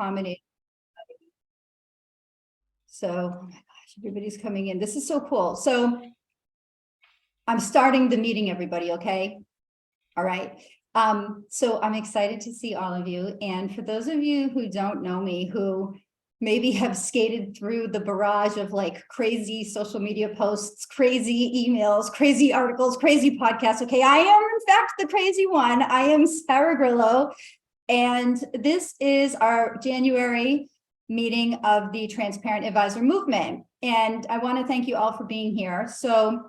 accommodate. So, oh my gosh, everybody's coming in. This is so cool. So I'm starting the meeting, everybody, okay? All right. So I'm excited to see all of you. And for those of you who don't know me, who maybe have skated through the barrage of like crazy social media posts, crazy emails, crazy articles, crazy podcasts. Okay, I am in fact the crazy one. I am Sarah Grillo, and this is our January meeting of the Transparent Advisor Movement. And I want to thank you all for being here. So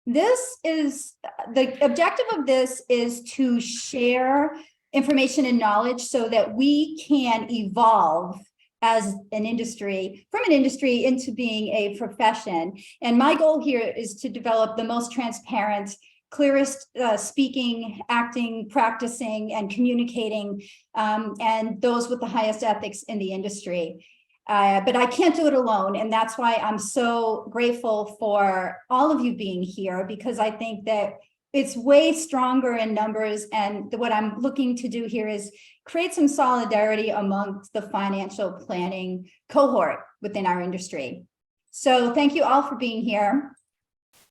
this is the objective of this is to share information and knowledge so that we can evolve as an industry, from an industry into being a profession. And my goal here is to develop the most transparent, clearest speaking, acting, practicing, and communicating, and those with the highest ethics in the industry. But I can't do it alone. And that's why I'm so grateful for all of you being here, because I think that it's way stronger in numbers. And what I'm looking to do here is create some solidarity amongst the financial planning cohort within our industry. So thank you all for being here.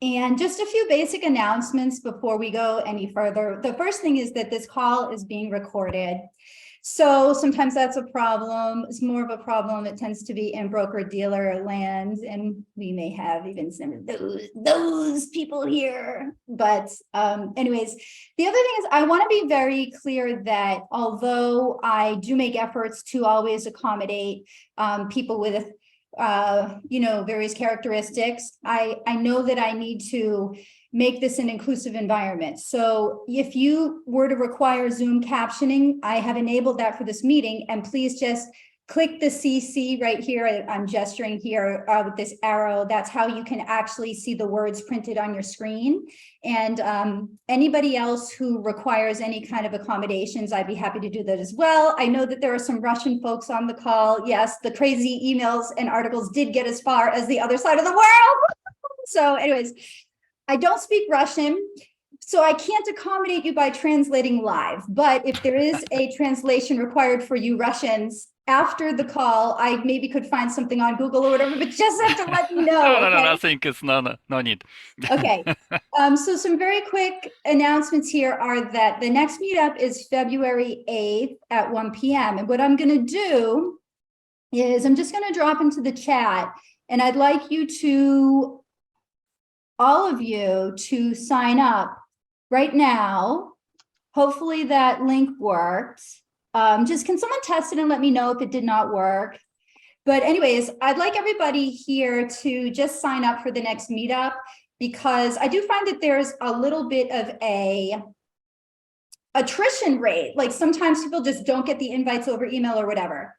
And just a few basic announcements before we go any further. The first thing is that this call is being recorded. So sometimes that's a problem. It's more of a problem. It tends to be in broker-dealer land, and we may have even some of those people here. But anyways, the other thing is I want to be very clear that although I do make efforts to always accommodate people with various characteristics, I know that I need to make this an inclusive environment. So if you were to require Zoom captioning, I have enabled that for this meeting, and please just click the CC right here. I'm gesturing here with this arrow. That's how you can actually see the words printed on your screen. And anybody else who requires any kind of accommodations, I'd be happy to do that as well. I know that there are some Russian folks on the call. Yes, the crazy emails and articles did get as far as the other side of the world. So anyways, I don't speak Russian, so I can't accommodate you by translating live. But if there is a translation required for you Russians after the call, I maybe could find something on Google or whatever, but just have to let me know. No, I think it's no need. Okay. So some very quick announcements here are that the next meetup is February 8th at 1 p.m. And what I'm going to do is I'm just going to drop into the chat, and I'd like you to, all of you, to sign up right now. Hopefully that link worked. Just can someone test it and let me know if it did not work? But anyways, I'd like everybody here to just sign up for the next meetup, because I do find that there's a little bit of a attrition rate. Like sometimes people just don't get the invites over email or whatever.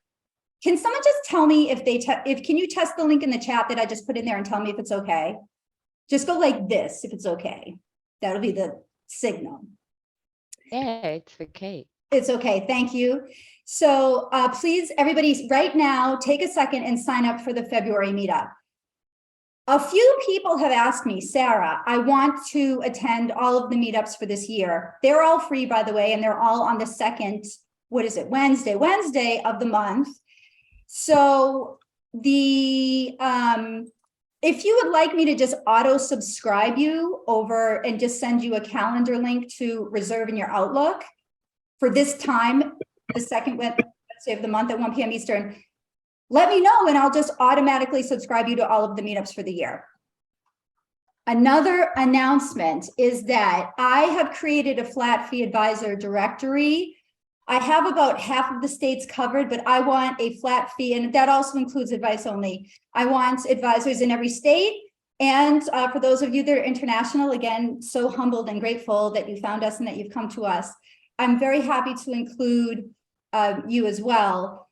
Can someone just tell me if can you test the link in the chat that I just put in there and tell me if it's okay? Just go like this if it's okay. That'll be the signal. Yeah, it's okay. It's okay. Thank you. So please, everybody, right now, take a second and sign up for the February meetup. A few people have asked me, Sarah, I want to attend all of the meetups for this year. They're all free, by the way, and they're all on the second, Wednesday of the month. So if you would like me to just auto subscribe you over and just send you a calendar link to reserve in your Outlook for this time, the second Wednesday of the month at 1 p.m. Eastern, let me know and I'll just automatically subscribe you to all of the meetups for the year. Another announcement is that I have created a flat fee advisor directory. I have about half of the states covered, but I want a flat fee, and that also includes advice only. I want advisors in every state. And for those of you that are international, again, so humbled and grateful that you found us and that you've come to us. I'm very happy to include you as well.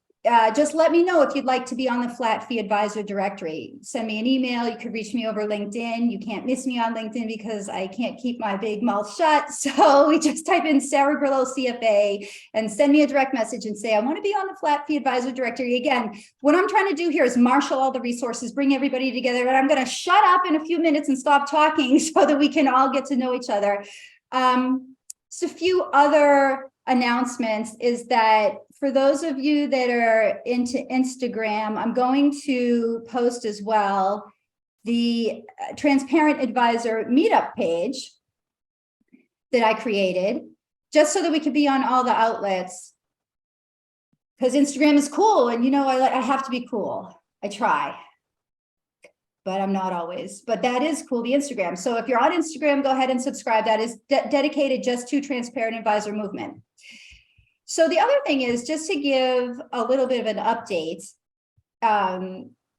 Just let me know if you'd like to be on the flat fee advisor directory. Send me an email. You could reach me over LinkedIn. You can't miss me on LinkedIn because I can't keep my big mouth shut. So we just type in Sarah Grillo CFA and send me a direct message and say, I want to be on the flat fee advisor directory. Again, what I'm trying to do here is marshal all the resources, bring everybody together, and I'm going to shut up in a few minutes and stop talking so that we can all get to know each other. Just a few other announcements is that for those of you that are into Instagram, I'm going to post as well the Transparent Advisor Meetup page that I created, just so that we could be on all the outlets. Because Instagram is cool, and you know, I have to be cool. I try, but I'm not always. But that is cool, the Instagram. So if you're on Instagram, go ahead and subscribe. That is dedicated just to Transparent Advisor Movement. So the other thing is, just to give a little bit of an update,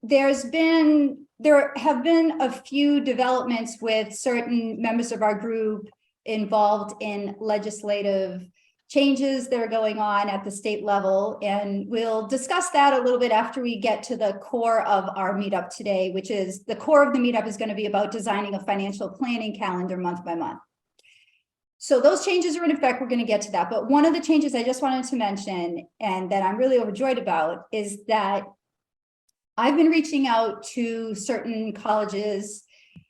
there have been a few developments with certain members of our group involved in legislative changes that are going on at the state level. And we'll discuss that a little bit after we get to the core of our meetup today, which is the core of the meetup is going to be about designing a financial planning calendar month by month. So those changes are in effect. We're going to get to that. But one of the changes I just wanted to mention, and that I'm really overjoyed about, is that I've been reaching out to certain colleges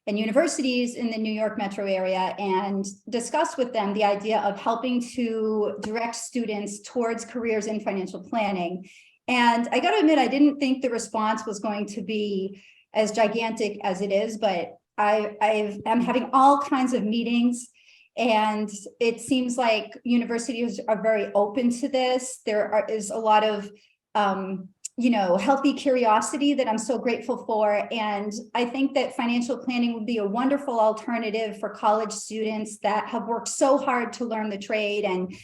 and universities in the New York metro area and discuss with them the idea of helping to direct students towards careers in financial planning. And I got to admit, I didn't think the response was going to be as gigantic as it is, but I'm having all kinds of meetings. And it seems like universities are very open to this. There is a lot of, healthy curiosity that I'm so grateful for. And I think that financial planning would be a wonderful alternative for college students that have worked so hard to learn the trade. And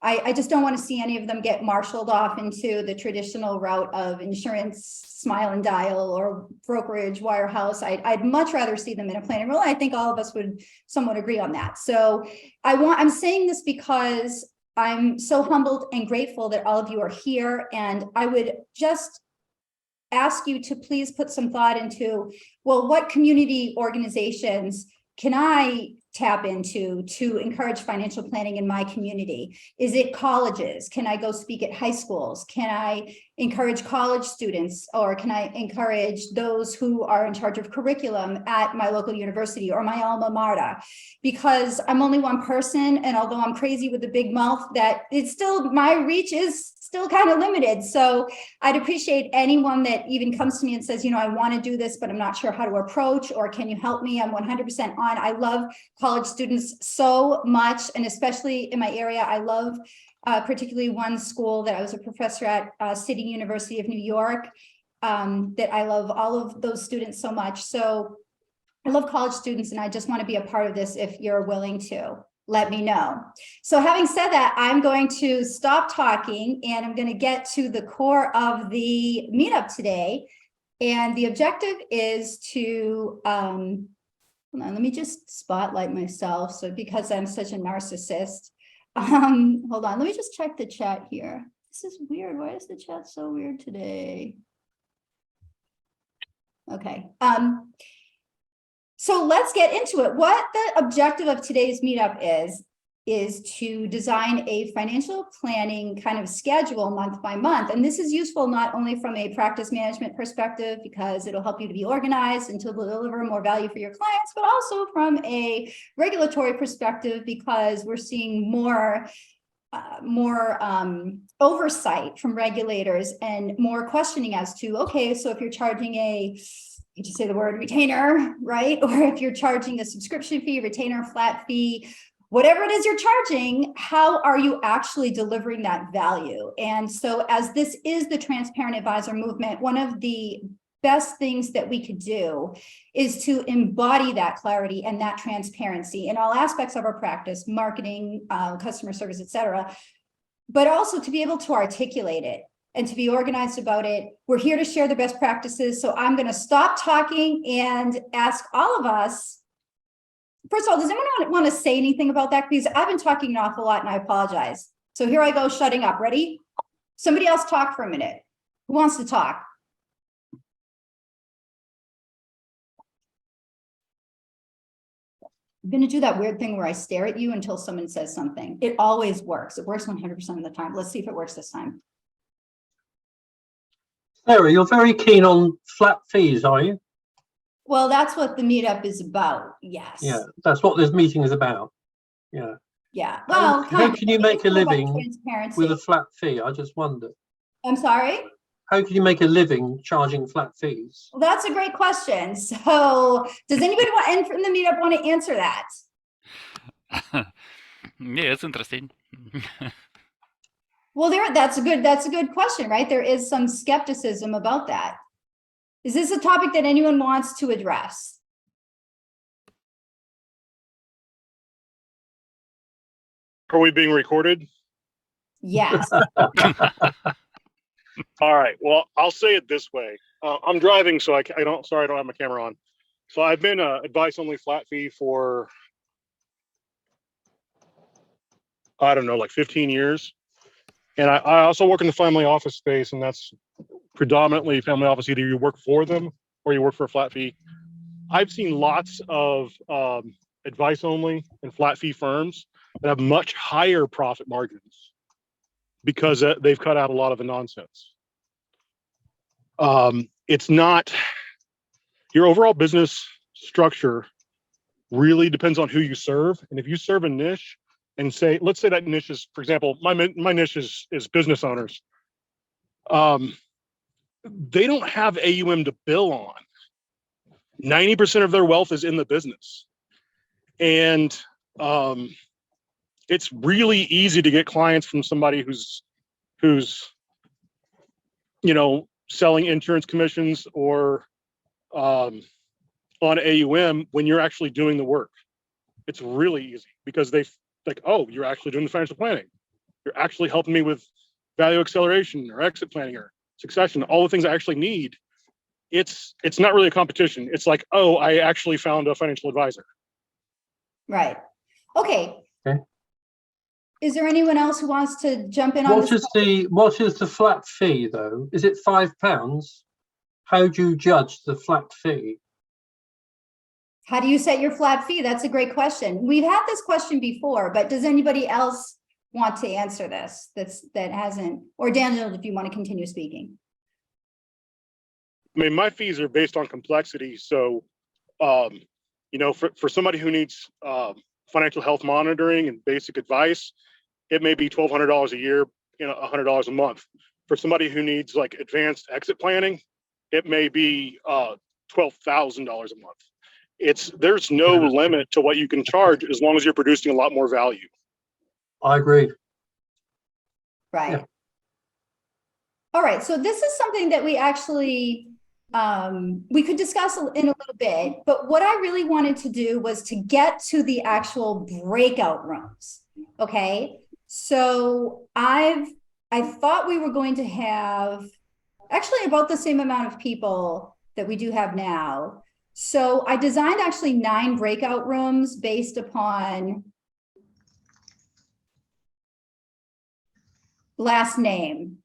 I just don't want to see any of them get marshaled off into the traditional route of insurance, smile and dial, or brokerage, wirehouse. I'd much rather see them in a planning role. I think all of us would somewhat agree on that. So I'm saying this because I'm so humbled and grateful that all of you are here. And I would just ask you to please put some thought into, well, what community organizations can I tap into to encourage financial planning in my community? Is it colleges? Can I go speak at high schools? Can I encourage college students, or can I encourage those who are in charge of curriculum at my local university or my alma mater? Because I'm only one person, and although I'm crazy with a big mouth, that it's still, my reach is still kind of limited. So I'd appreciate anyone that even comes to me and says, I want to do this, but I'm not sure how to approach, or can you help me? I'm 100% on. I love college students so much, and especially in my area, I love particularly one school that I was a professor at, City University of New York, that I love all of those students so much. So I love college students, and I just want to be a part of this. If you're willing to, let me know. So having said that, I'm going to stop talking, and I'm going to get to the core of the meetup today. And the objective is to, hold on, let me just spotlight myself. So because I'm such a narcissist, hold on, let me just check the chat here. This is weird. Why is the chat so weird today? Okay. So let's get into it. What the objective of today's meetup is to design a financial planning kind of schedule month by month. And this is useful not only from a practice management perspective, because it'll help you to be organized and to deliver more value for your clients, but also from a regulatory perspective, because we're seeing more oversight from regulators and more questioning as to, okay, so if you're charging you just say the word retainer, right? Or if you're charging a subscription fee, retainer, flat fee, whatever it is you're charging, how are you actually delivering that value? And so as this is the Transparent Advisor movement, one of the best things that we could do is to embody that clarity and that transparency in all aspects of our practice, marketing, customer service, et cetera, but also to be able to articulate it and to be organized about it. We're here to share the best practices. So I'm going to stop talking and ask all of us, first of all, does anyone want to say anything about that? Because I've been talking an awful lot, and I apologize. So here I go, shutting up. Ready? Somebody else talk for a minute. Who wants to talk? I'm going to do that weird thing where I stare at you until someone says something. It always works. It works 100% of the time. Let's see if it works this time. Sarah, you're very keen on flat fees, are you? Well, that's what the meetup is about. Yes. Yeah, that's what this meeting is about. Yeah. Yeah, well. How kind can of. you make a It's more about living transparency. with a flat fee? I just wonder. I'm sorry? How can you make a living charging flat fees? Well, that's a great question. So does anybody want in the meetup want to answer that? Yeah, it's interesting. Well, that's a good question, right? There is some skepticism about that. Is this a topic that anyone wants to address? Are we being recorded? Yes. All right. Well, I'll say it this way. I'm driving, so I don't. Sorry, I don't have my camera on. So I've been advice only flat fee for I don't know, like 15 years, and I also work in the family office space, and that's predominantly family office. Either you work for them or you work for a flat fee. I've seen lots of advice only and flat fee firms that have much higher profit margins because they've cut out a lot of the nonsense. It's not your overall business structure really depends on who you serve. And if you serve a niche and say, let's say that niche is, for example, my niche is business owners. They don't have AUM to bill on. 90% of their wealth is in the business. And it's really easy to get clients from somebody who's selling insurance commissions or on AUM when you're actually doing the work. It's really easy because they like, oh, you're actually doing the financial planning. You're actually helping me with value acceleration or exit planning or succession, all the things I actually need. It's not really a competition. It's like, oh, I actually found a financial advisor. Right. Okay. Okay. Is there anyone else who wants to jump in on What this? is the flat fee though? Is it £5? How do you judge the flat fee? How do you set your flat fee? That's a great question. We've had this question before, but does anybody else want to answer this that hasn't, or Daniel, if you want to continue speaking? I mean, my fees are based on complexity. So, for somebody who needs financial health monitoring and basic advice, it may be $1,200 a year, $100 a month. For somebody who needs like advanced exit planning, it may be $12,000 a month. There's no limit to what you can charge as long as you're producing a lot more value. I agree. Right. Yeah. All right. So this is something that we actually, we could discuss in a little bit, but what I really wanted to do was to get to the actual breakout rooms. Okay. So I thought we were going to have actually about the same amount of people that we do have now. So I designed actually 9 breakout rooms based upon last name.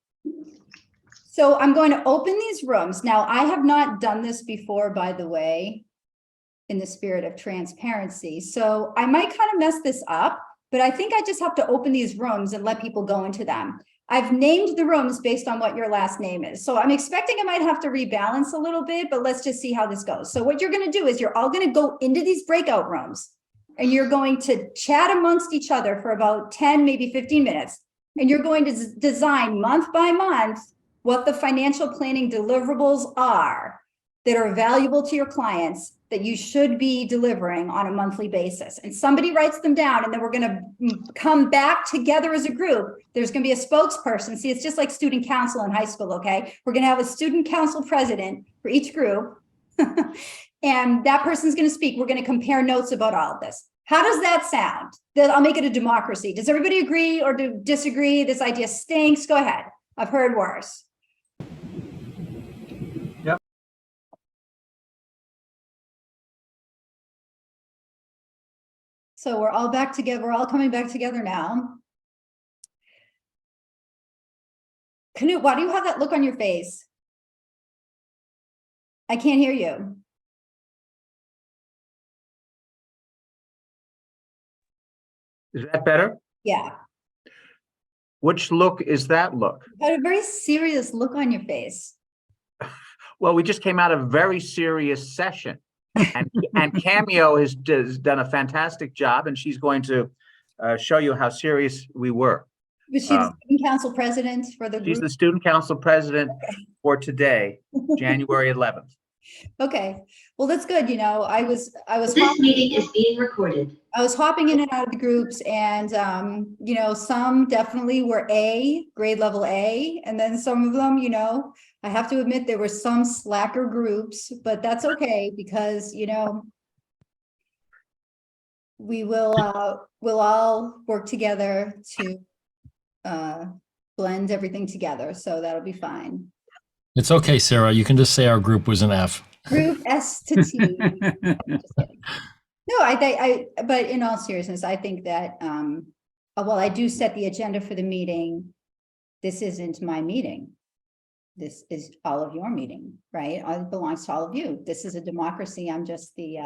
So I'm going to open these rooms. Now, I have not done this before, by the way, in the spirit of transparency. So I might kind of mess this up, but I think I just have to open these rooms and let people go into them. I've named the rooms based on what your last name is. So I'm expecting I might have to rebalance a little bit, but let's just see how this goes. So what you're going to do is you're all going to go into these breakout rooms and you're going to chat amongst each other for about 10, maybe 15 minutes. And you're going to design month by month what the financial planning deliverables are that are valuable to your clients that you should be delivering on a monthly basis. And somebody writes them down, and then we're going to come back together as a group. There's going to be a spokesperson. See, it's just like student council in high school, okay? We're going to have a student council president for each group. And that person's going to speak. We're going to compare notes about all of this. How does that sound? I'll make it a democracy. Does everybody agree or disagree? This idea stinks. Go ahead. I've heard worse. Yep. So we're all back together. We're all coming back together now. Knut, why do you have that look on your face? I can't hear you. Is that better? Yeah. Which look is that look? You had a very serious look on your face. Well, we just came out of a very serious session, and Cameo has done a fantastic job, and she's going to show you how serious we were. Was she the student council president for the She's group? the student council president for today, January 11th. Okay, well, that's good. You know, I was This meeting is being recorded. I was hopping in and out of the groups, and you know, some definitely were A, grade level A, and then some of them, you know, I have to admit there were some slacker groups, but that's okay because, you know, we'll all work together to blend everything together, so that'll be fine. It's okay, Sarah. You can just say our group was an F. Group S to T. Just kidding. No, but in all seriousness, I think that, while I do set the agenda for the meeting, this isn't my meeting. This is all of your meeting, right? It belongs to all of you. This is a democracy. I'm just the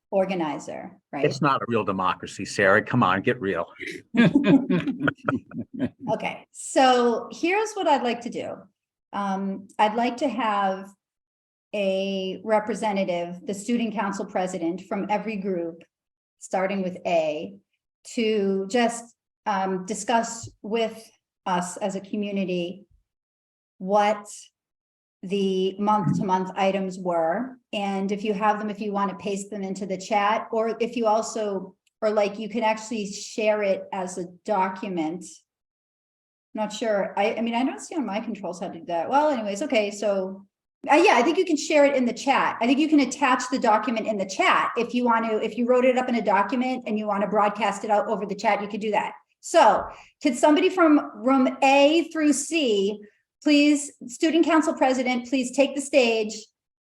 organizer, right? It's not a real democracy, Sarah. Come on, get real. Okay, so here's what I'd like to do. I'd like to have a representative, the student council president from every group, starting with A, to just discuss with us as a community what the month-to-month items were. And if you have them, if you want to paste them into the chat, or if you also, or like you can actually share it as a document. Not sure. I mean, I don't see on my controls how to do that. Well, anyways, okay, so yeah, I think you can share it in the chat. I think you can attach the document in the chat if you want to, if you wrote it up in a document and you want to broadcast it out over the chat, you could do that. So could somebody from room A through C, please, student council president, please take the stage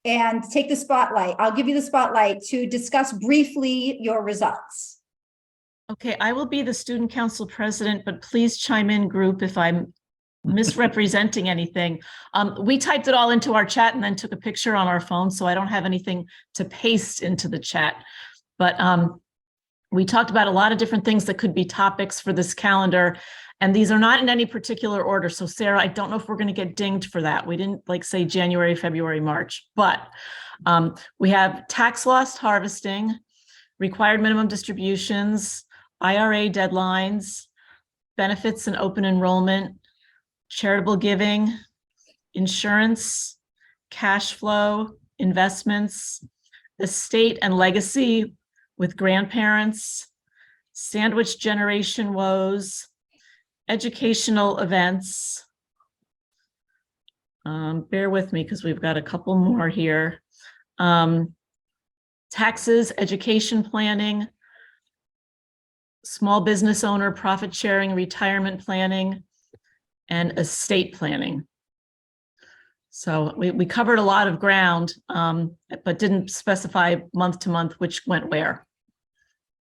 and take the spotlight. I'll give you the spotlight to discuss briefly your results. Okay, I will be the student council president, but please chime in, group, if I'm misrepresenting anything. We typed it all into our chat and then took a picture on our phone, so I don't have anything to paste into the chat. But we talked about a lot of different things that could be topics for this calendar, and these are not in any particular order. So Sarah, I don't know if we're going to get dinged for that. We didn't like say January, February, March, but we have tax loss harvesting, required minimum distributions, IRA deadlines, benefits and open enrollment, charitable giving, insurance, cash flow, investments, estate and legacy with grandparents, sandwich generation woes, educational events. Bear with me because we've got a couple more here. Taxes, education planning, small business owner, profit sharing, retirement planning, and estate planning. So we covered a lot of ground, but didn't specify month to month which went where.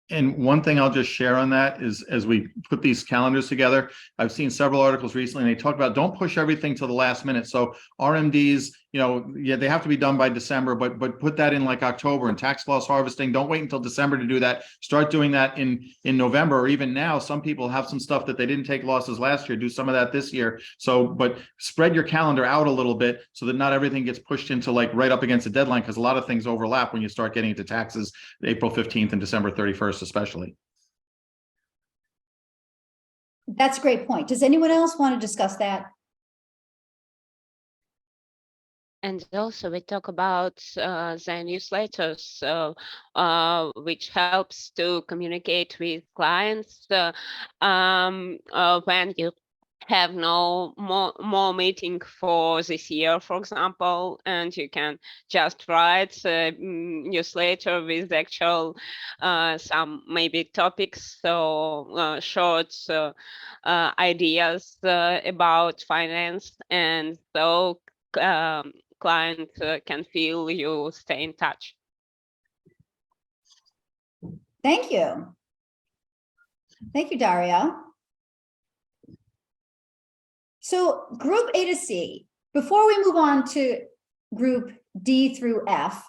And one thing I'll just share on that is, as we put these calendars together, I've seen several articles recently, and they talk about don't push everything to the last minute. So RMDs, you know, yeah, they have to be done by December, but put that in like October. And tax loss harvesting, don't wait until December to do that. Start doing that in November, or even now. Some people have some stuff that they didn't take losses last year. Do some of that this year. So, but spread your calendar out a little bit so that not everything gets pushed into like right up against the deadline, because a lot of things overlap when you start getting into taxes, April 15th and December 31st especially. That's a great point. Does anyone else want to discuss that? And also we talk about the newsletters, which helps to communicate with clients when you have no more meeting for this year, for example, and you can just write a newsletter with actual some maybe topics, so short ideas about finance, and so client can feel you stay in touch. Thank you. Thank you, Dario. So group A to C, before we move on to group D through F,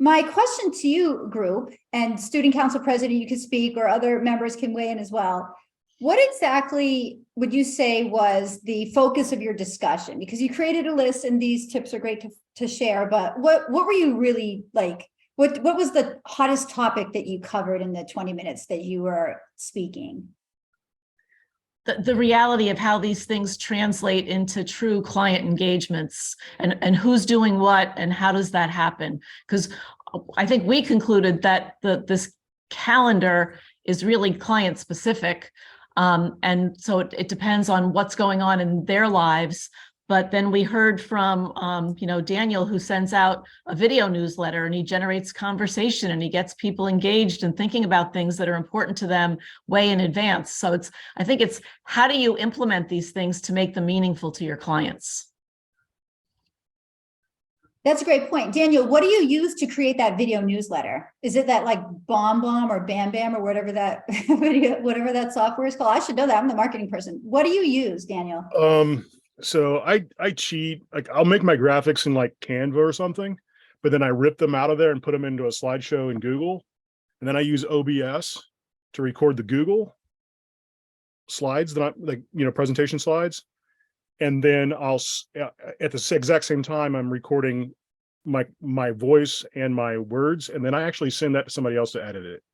my question to you, group, and student council president, you can speak, or other members can weigh in as well. What exactly would you say was the focus of your discussion? Because you created a list and these tips are great to share, but what were you really like, What was the hottest topic that you covered in the 20 minutes that you were speaking? The reality of how these things translate into true client engagements and who's doing what and how does that happen? Because I think we concluded that this calendar is really client specific. And so it depends on what's going on in their lives. But then we heard from, Daniel, who sends out a video newsletter and he generates conversation and he gets people engaged and thinking about things that are important to them way in advance. So I think it's how do you implement these things to make them meaningful to your clients? That's a great point. Daniel, what do you use to create that video newsletter? Is it that like Bomb or Bam Bam or whatever that whatever that software is called? I should know that. I'm the marketing person. What do you use, Daniel? So I cheat, like I'll make my graphics in like Canva or something, but then I rip them out of there and put them into a slideshow in Google. And then I use OBS to record the Google slides that I'm presentation slides. And then I'll at the exact same time, I'm recording my voice and my words. And then I actually send that to somebody else to edit it.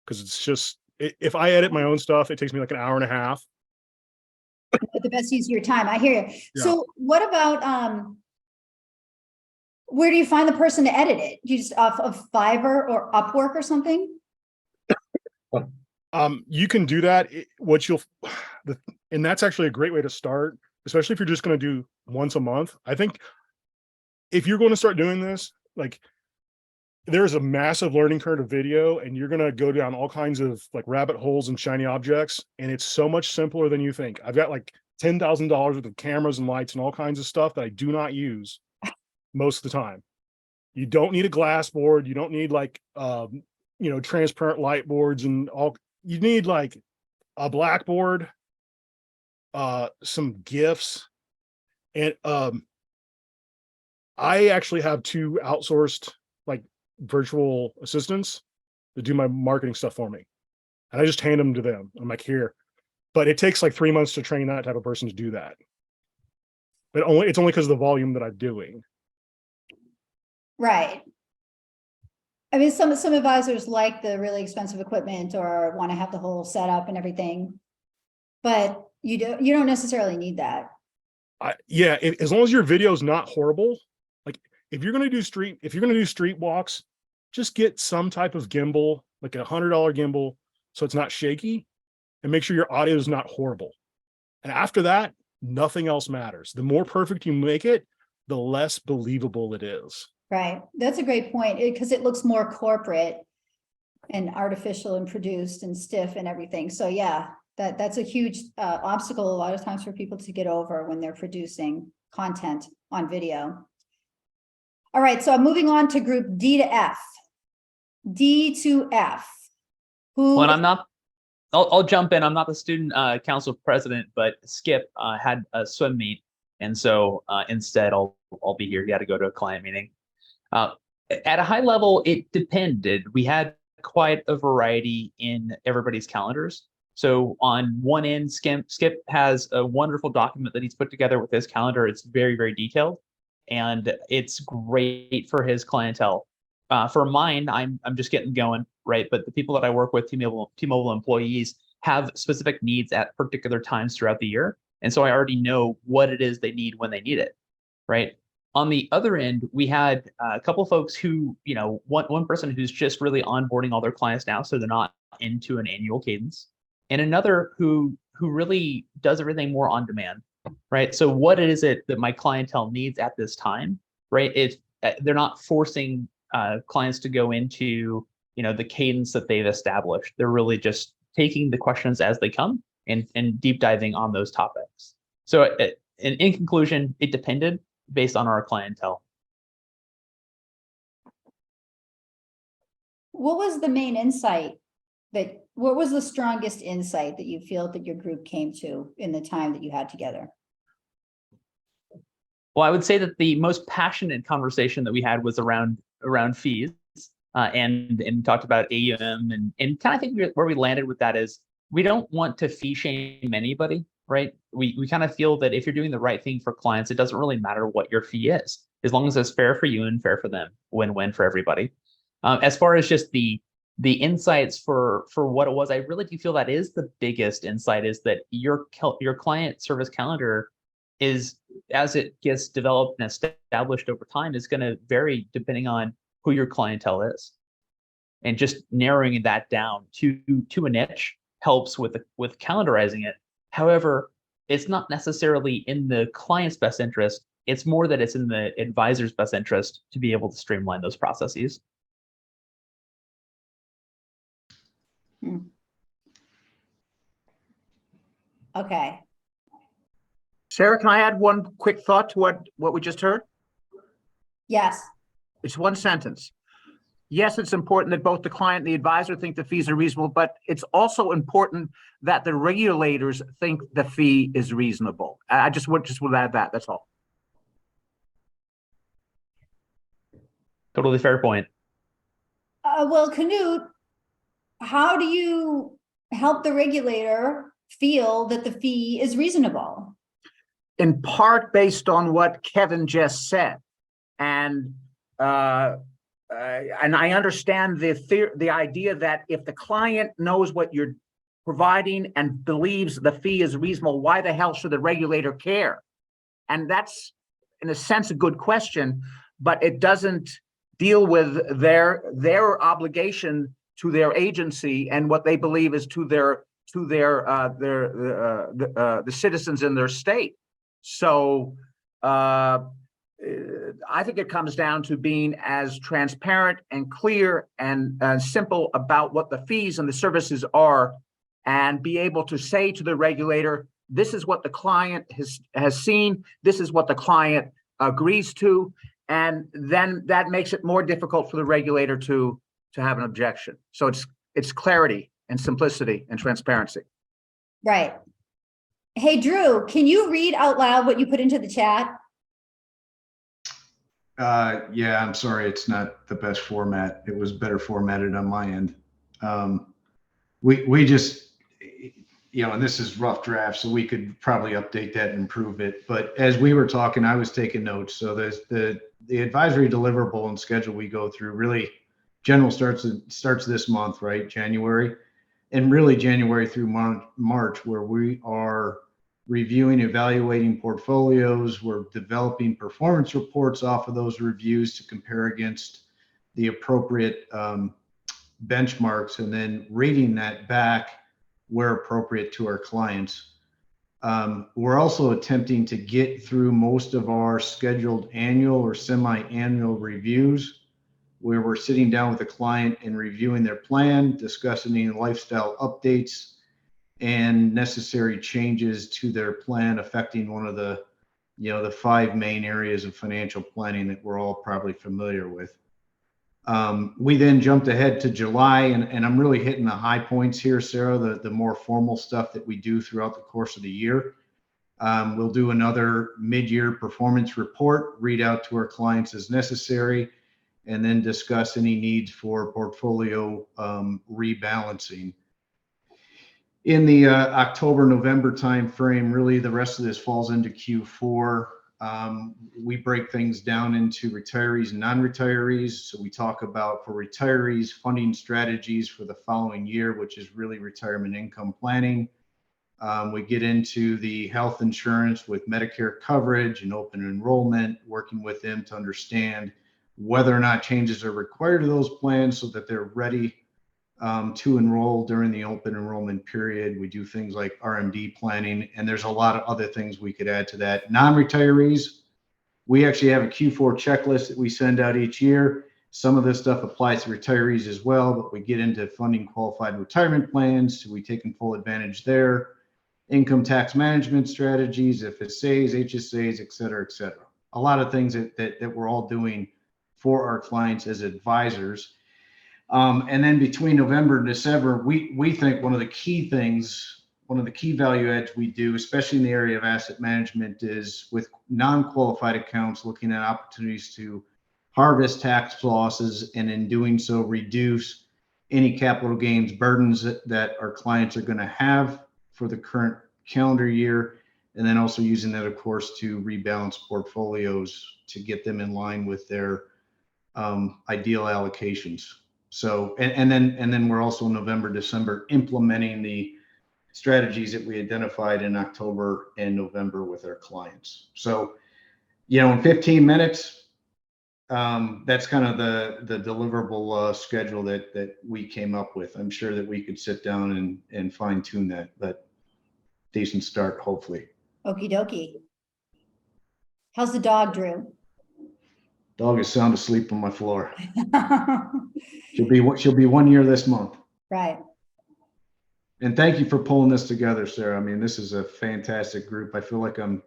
Cause it's just, if I edit my own stuff, it takes me like an hour and a half. The best use of your time. I hear you. Yeah. So what about, where do you find the person to edit it? Do you just off of Fiverr or Upwork or something? You can do that. And that's actually a great way to start, especially if you're just going to do once a month. I think if you're going to start doing this, like there's a massive learning curve of video and you're going to go down all kinds of like rabbit holes and shiny objects. And it's so much simpler than you think. I've got like $10,000 worth of cameras and lights and all kinds of stuff that I do not use most of the time. You don't need a glass board. You don't need like, transparent light boards and all. You need like a blackboard, some GIFs, and I actually have 2 outsourced like virtual assistants to do my marketing stuff for me, and I just hand them to them. I'm like, here, but it takes like 3 months to train that type of person to do that. But it's only because of the volume that I'm doing. Right. I mean, some advisors like the really expensive equipment or want to have the whole setup and everything, but you don't necessarily need that. As long as your video is not horrible, like if you're going to do street walks, just get some type of gimbal, like $100 gimbal, so it's not shaky, and make sure your audio is not horrible. And after that, nothing else matters. The more perfect you make it, the less believable it is. Right. That's a great point because it looks more corporate and artificial and produced and stiff and everything. So yeah, that's a huge obstacle a lot of times for people to get over when they're producing content on video. All right. So I'm moving on to group D to F. D to F. Well, I'm not, I'll jump in. I'm not the student council president, but Skip had a swim meet. And so instead I'll be here. He had to go to a client meeting. At a high level, it depended. We had quite a variety in everybody's calendars. So on one end, Skip has a wonderful document that he's put together with his calendar. It's very, very detailed, and it's great for his clientele. For mine, I'm just getting going, right? But the people that I work with, T-Mobile employees, have specific needs at particular times throughout the year. And so I already know what it is they need when they need it, right? On the other end, we had a couple folks who, one person who's just really onboarding all their clients now, so they're not into an annual cadence, and another who really does everything more on demand, right? So what is it that my clientele needs at this time, right? They're not forcing clients to go into, the cadence that they've established. They're really just taking the questions as they come and deep diving on those topics. So in conclusion, it depended based on our clientele. What was the main insight what was the strongest insight that you feel that your group came to in the time that you had together? Well, I would say that the most passionate conversation that we had was around fees, and talked about AUM and kind of think where we landed with that is we don't want to fee shame anybody. Right? We kind of feel that if you're doing the right thing for clients, it doesn't really matter what your fee is, as long as it's fair for you and fair for them, win-win for everybody. As far as just the insights for what it was, I really do feel that is the biggest insight, is that your client service calendar is, as it gets developed and established over time, is going to vary depending on who your clientele is. And just narrowing that down to a niche helps with calendarizing it. However, it's not necessarily in the client's best interest. It's more that it's in the advisor's best interest to be able to streamline those processes. Okay. Sarah, can I add one quick thought to what we just heard? Yes. It's one sentence. Yes, it's important that both the client and the advisor think the fees are reasonable, but it's also important that the regulators think the fee is reasonable. I just would add that. That's all. Totally fair point. Well, Canute, how do you help the regulator feel that the fee is reasonable? In part based on what Kevin just said. And I understand the idea that if the client knows what you're providing and believes the fee is reasonable, why the hell should the regulator care? And that's, in a sense, a good question, but it doesn't deal with their obligation to their agency and what they believe is to the citizens in their state. So I think it comes down to being as transparent and clear and simple about what the fees and the services are, and be able to say to the regulator, this is what the client has seen, this is what the client agrees to, and then that makes it more difficult for the regulator to have an objection. So it's clarity and simplicity and transparency. Right. Hey, Drew, can you read out loud what you put into the chat? Yeah, I'm sorry, it's not the best format. It was better formatted on my end. We just, and this is rough draft, so we could probably update that and improve it. But as we were talking, I was taking notes. So there's the advisory deliverable and schedule we go through really general starts this month, right? January, and really January through March, where we are reviewing, evaluating portfolios. We're developing performance reports off of those reviews to compare against the appropriate benchmarks, and then reading that back where appropriate to our clients. We're also attempting to get through most of our scheduled annual or semi-annual reviews, where we're sitting down with the client and reviewing their plan, discussing lifestyle updates and necessary changes to their plan affecting one of the, the 5 main areas of financial planning that we're all probably familiar with. We then jumped ahead to July, and I'm really hitting the high points here, Sarah, the more formal stuff that we do throughout the course of the year. We'll do another mid-year performance report, read out to our clients as necessary, and then discuss any needs for portfolio rebalancing. In the October-November timeframe, really the rest of this falls into Q4. We break things down into retirees and non-retirees. So we talk about, for retirees, funding strategies for the following year, which is really retirement income planning. We get into the health insurance with Medicare coverage and open enrollment, working with them to understand whether or not changes are required to those plans so that they're ready to enroll during the open enrollment period. We do things like RMD planning, and there's a lot of other things we could add to that. Non-retirees, we actually have a Q4 checklist that we send out each year. Some of this stuff applies to retirees as well, but we get into funding qualified retirement plans, so we take full advantage there. Income tax management strategies, FSAs, HSAs, et cetera, et cetera. A lot of things that we're all doing for our clients as advisors. And then between November and December, we think one of the key value adds we do, especially in the area of asset management, is with non-qualified accounts, looking at opportunities to harvest tax losses, and in doing so, reduce any capital gains burdens that our clients are going to have for the current calendar year. And then also using that, of course, to rebalance portfolios to get them in line with their ideal allocations. So, and then we're also in November, December implementing the strategies that we identified in October and November with our clients. So, in 15 minutes, that's kind of the deliverable schedule that we came up with. I'm sure that we could sit down and fine tune that, but decent start, hopefully. Okie dokie. How's the dog, Drew? Dog is sound asleep on my floor. She'll be 1 year this month. Right. And thank you for pulling this together, Sarah. I mean, this is a fantastic group. I feel like I'm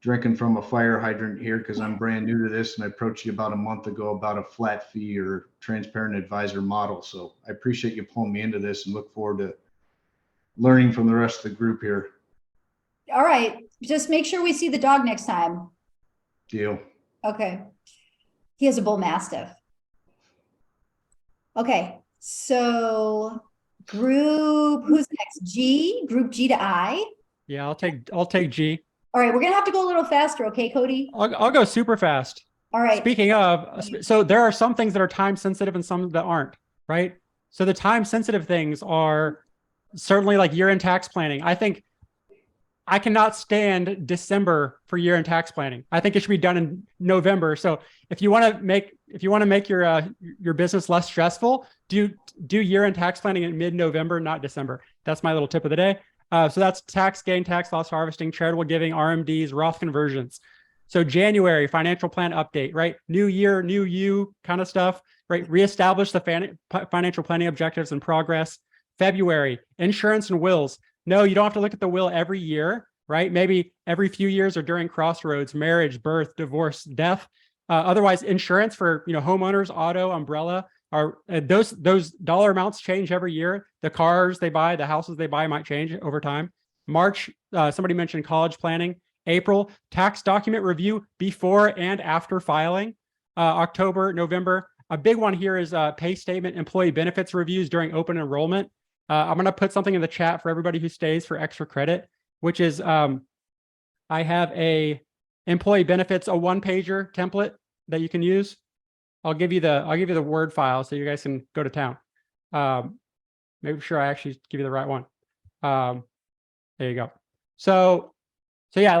drinking from a fire hydrant here because I'm brand new to this, and I approached you about a month ago about a flat fee or transparent advisor model. So I appreciate you pulling me into this and look forward to learning from the rest of the group here. All right. Just make sure we see the dog next time. Deal. Okay. He has a bull mastiff. Okay. So group, who's next? G, group G to I. Yeah, I'll take G. All right. We're going to have to go a little faster. Okay, Cody? I'll go super fast. All right. Speaking of, so there are some things that are time sensitive and some that aren't, right? So the time sensitive things are certainly like year-end tax planning. I think I cannot stand December for year-end tax planning. I think it should be done in November. So if you want to make your business less stressful, do year-end tax planning in mid-November, not December. That's my little tip of the day. So that's tax gain, tax loss harvesting, charitable giving, RMDs, Roth conversions. So January, financial plan update, right? New year, new you kind of stuff, right? Reestablish the financial planning objectives and progress. February, insurance and wills. No, you don't have to look at the will every year, right? Maybe every few years or during crossroads, marriage, birth, divorce, death. Otherwise, insurance for homeowners, auto, umbrella, are those dollar amounts change every year. The cars they buy, the houses they buy might change over time. March, somebody mentioned college planning. April, tax document review before and after filing. October, November. A big one here is pay statement, employee benefits reviews during open enrollment. I'm going to put something in the chat for everybody who stays for extra credit, which is I have a employee benefits, a one-pager template that you can use. I'll give you the Word file so you guys can go to town. Make sure I actually give you the right one. There you go. So yeah,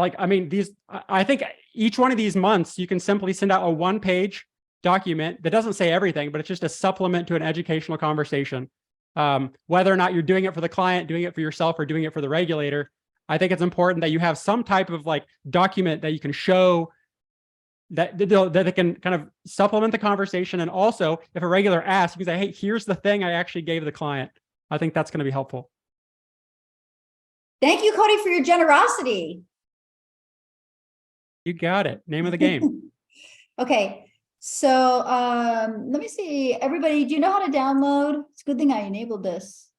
I think each one of these months you can simply send out a one-page document that doesn't say everything, but it's just a supplement to an educational conversation. Whether or not you're doing it for the client, doing it for yourself, or doing it for the regulator, I think it's important that you have some type of document that you can show that they can kind of supplement the conversation. And also, if a regulator asks, you can say, hey, here's the thing I actually gave the client. I think that's going to be helpful. Thank you, Cody, for your generosity. You got it. Name of the game. Okay. So let me see. Everybody, do you know how to download? It's a good thing I enabled this.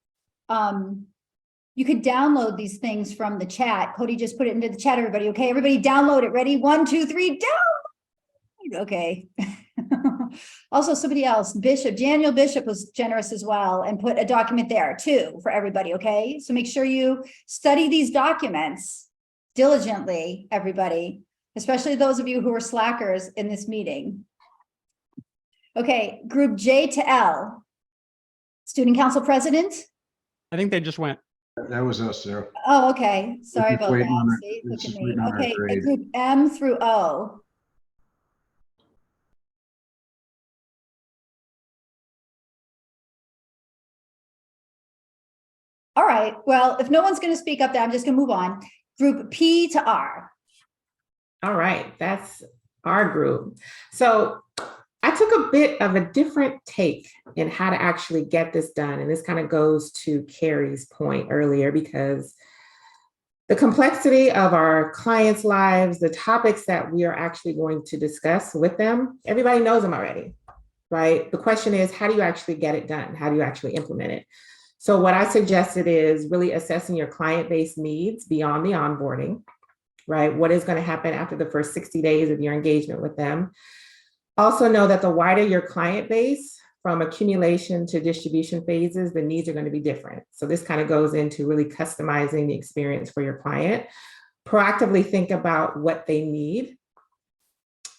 You could download these things from the chat. Cody just put it into the chat, everybody. Okay, everybody download it. Ready? 1, 2, 3, download. Okay. Also, somebody else, Daniel Bishop was generous as well and put a document there too for everybody. Okay. So make sure you study these documents diligently, everybody, especially those of you who are slackers in this meeting. Okay, group J to L. Student Council President? I think they just went. That was us, Sarah. Oh, okay. Sorry Just about waiting on that. it. See, look It's at just me. waiting on our Okay, grade. group M through O. All right, well, if no one's going to speak up there, I'm just going to move on. Group P to R. All right, that's our group. So I took a bit of a different take in how to actually get this done. And this kind of goes to Carrie's point earlier, because the complexity of our clients' lives, the topics that we are actually going to discuss with them, everybody knows them already, right? The question is, how do you actually get it done? How do you actually implement it? So what I suggested is really assessing your client-based needs beyond the onboarding, right? What is going to happen after the first 60 days of your engagement with them? Also know that the wider your client base, from accumulation to distribution phases, the needs are going to be different. So this kind of goes into really customizing the experience for your client. Proactively think about what they need.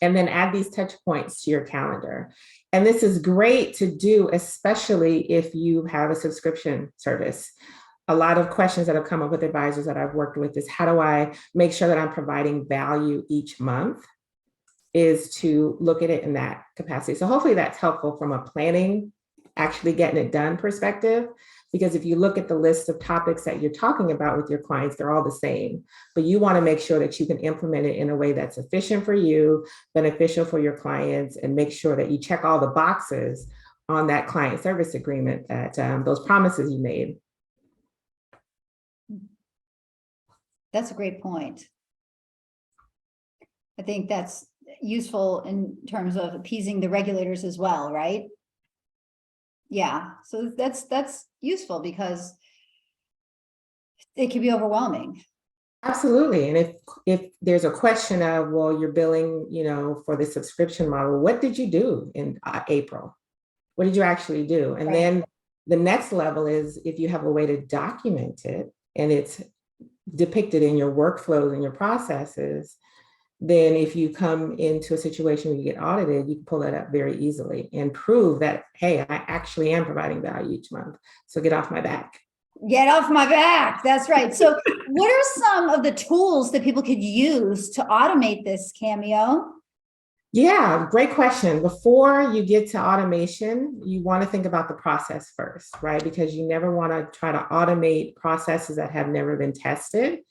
and then add these touch points to your calendar. And this is great to do, especially if you have a subscription service. A lot of questions that have come up with advisors that I've worked with is, how do I make sure that I'm providing value each month? Is to look at it in that capacity. So hopefully that's helpful from a planning, actually getting it done perspective. Because if you look at the list of topics that you're talking about with your clients, they're all the same. But you want to make sure that you can implement it in a way that's efficient for you, beneficial for your clients, and make sure that you check all the boxes on that client service agreement, that those promises you made. That's a great point. I think that's useful in terms of appeasing the regulators as well, right? Yeah, so that's useful because it can be overwhelming. Absolutely. And if there's a question of, well, you're billing, for the subscription model, what did you do in April? What did you actually do? And then the next level is, if you have a way to document it and it's depicted in your workflows and your processes, then if you come into a situation where you get audited, you can pull that up very easily and prove that, hey, I actually am providing value each month. So get off my back. Get off my back. That's right. So what are some of the tools that people could use to automate this, Cameo? Yeah, great question. Before you get to automation, you want to think about the process first, right? Because you never want to try to automate processes that have never been tested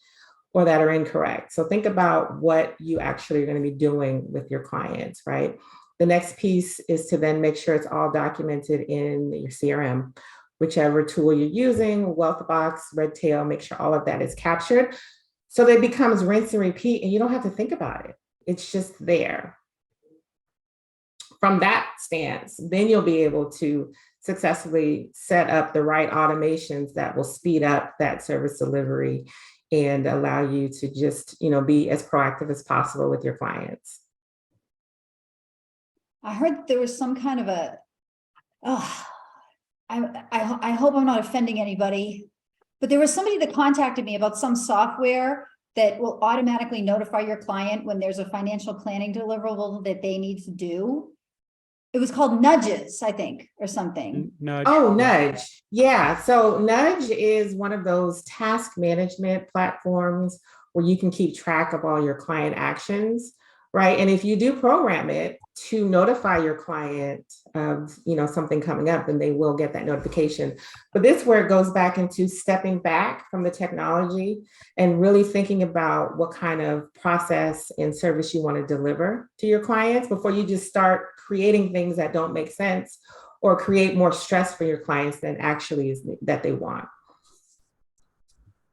or that are incorrect. So think about what you actually are going to be doing with your clients, right? The next piece is to then make sure it's all documented in your CRM, whichever tool you're using, Wealthbox, Redtail, make sure all of that is captured. So that it becomes rinse and repeat, and you don't have to think about it. It's just there. From that stance, then you'll be able to successfully set up the right automations that will speed up that service delivery and allow you to just, be as proactive as possible with your clients. I heard there was some kind of I hope I'm not offending anybody, but there was somebody that contacted me about some software that will automatically notify your client when there's a financial planning deliverable that they need to do. It was called Nudges, I think, or something. Nudge. Oh, Nudge. Yeah. So Nudge is one of those task management platforms where you can keep track of all your client actions, right? And if you do program it to notify your client of, something coming up, then they will get that notification. But this is where it goes back into stepping back from the technology and really thinking about what kind of process and service you want to deliver to your clients before you just start creating things that don't make sense or create more stress for your clients than actually is that they want.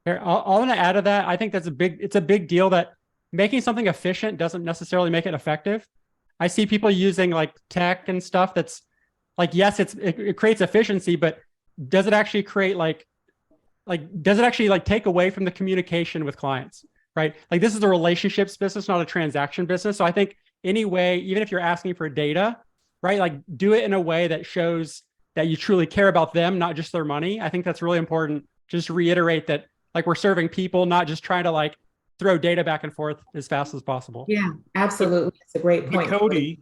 Here, I want to add to that. I think it's a big deal that making something efficient doesn't necessarily make it effective. I see people using like tech and stuff that's like, yes, it creates efficiency, but does it actually create does it actually take away from the communication with clients, right? Like, this is a relationships business, not a transaction business. So I think anyway, even if you're asking for data, right, do it in a way that shows that you truly care about them, not just their money. I think that's really important. Just to reiterate that, we're serving people, not just trying to throw data back and forth as fast as possible. Yeah, absolutely. It's a great point. Cody,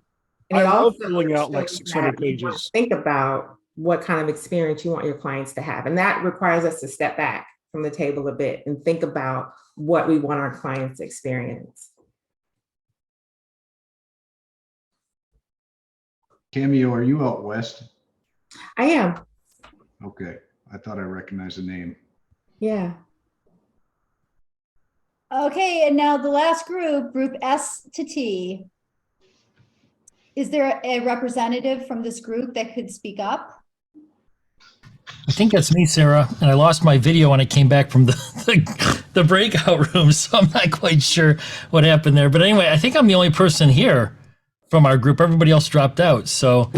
and I it love also filling out shows 600 that you want to pages. think about what kind of experience you want your clients to have. And that requires us to step back from the table a bit and think about what we want our clients to experience. Cameo, are you out west? I am. Okay. I thought I recognized the name. Yeah. Okay, and now the last group S to T. Is there a representative from this group that could speak up? I think that's me, Sarah, and I lost my video when I came back from the breakout room, so I'm not quite sure what happened there. But anyway, I think I'm the only person here from our group. Everybody else dropped out. So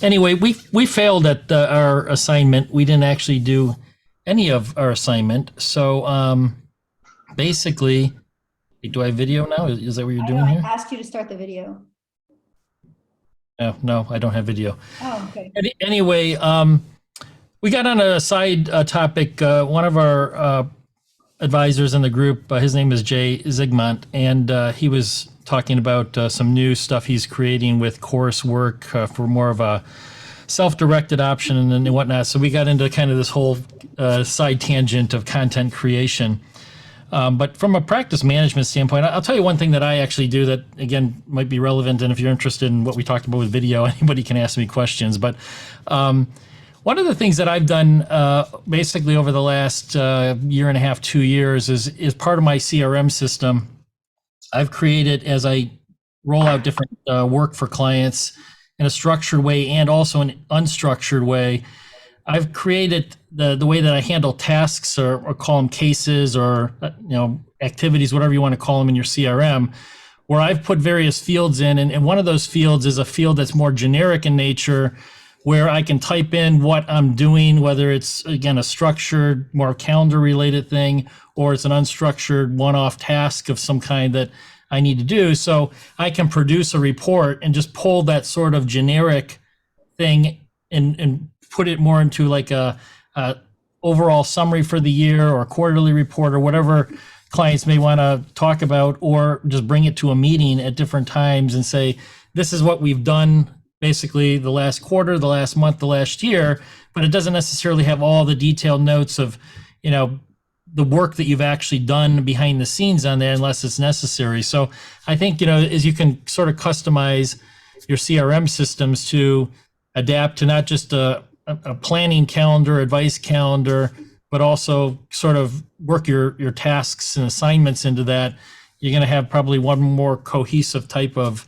anyway, we failed at our assignment. We didn't actually do any of our assignment. So basically, do I have video now? Is that what you're doing here? I asked you to start the video. Oh, no, I don't have video. Oh, okay. Anyway, we got on a side topic. One of our advisors in the group, his name is Jay Zigmont, and he was talking about some new stuff he's creating with coursework for more of a self-directed option and whatnot. So we got into kind of this whole side tangent of content creation. But from a practice management standpoint, I'll tell you one thing that I actually do that, again, might be relevant. And if you're interested in what we talked about with video, anybody can ask me questions. But one of the things that I've done basically over the last year and a half, 2 years is part of my CRM system. I've created, as I roll out different work for clients in a structured way and also an unstructured way, I've created the way that I handle tasks or call them cases or activities, whatever you want to call them in your CRM, where I've put various fields in. And one of those fields is a field that's more generic in nature, where I can type in what I'm doing, whether it's, again, a structured, more calendar related thing, or it's an unstructured one-off task of some kind that I need to do. So I can produce a report and just pull that sort of generic thing and put it more into like a overall summary for the year or a quarterly report or whatever clients may want to talk about, or just bring it to a meeting at different times and say, this is what we've done basically the last quarter, the last month, the last year, but it doesn't necessarily have all the detailed notes of, the work that you've actually done behind the scenes on there unless it's necessary. So I think, as you can sort of customize your CRM systems to adapt to not just a planning calendar, advice calendar, but also sort of work your tasks and assignments into that, you're going to have probably one more cohesive type of